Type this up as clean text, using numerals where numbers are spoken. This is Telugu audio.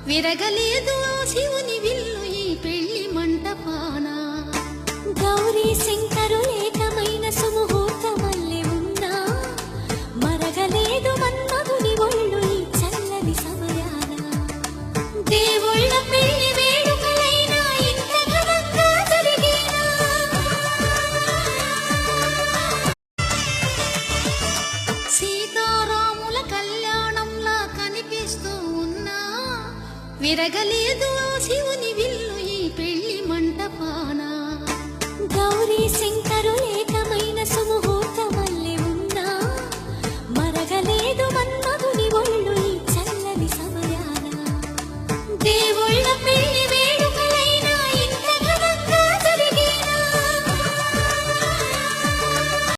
విరగలేదు శివుని విల్లు ఈ పెళ్లి మంటపాన. గౌరీ శంకరు ఏకమైన సుముహూర్తమల్లె ఉన్నా మరగలేదు మన్మధుని ఒళ్ళు ఈ చల్లని సమయాన. దేవుళ్ళ పెళ్లి వేడుకలైనా ఇంత ఘనంగా జరిగేనా. సీతారాముల కళ్యాణంలా కనిపిస్తూ ఉన్నా విరగలేదు శివుని విల్లు ఈ పెళ్లి మంటపాన. గౌరీ శంకరు